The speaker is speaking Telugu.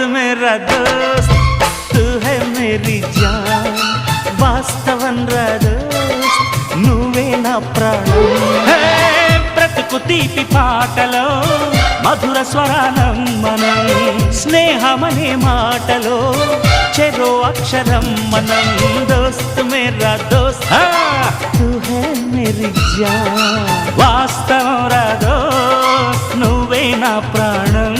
मेरा दोस्त तू है मेरी जान వాస్తవం రా దోస్త్ నువ్వే నా ప్రాణం బ్రతుకు తీపి పాటలో మధుర స్వరానం మనం స్నేహమనే మాటలో చెరో అక్షరం మనం దోస్త్ మేరా దోస్త్ తూ హై మేరీ జాన్ వాస్తవం రా దోస్త్ నువ్వే నా ప్రాణం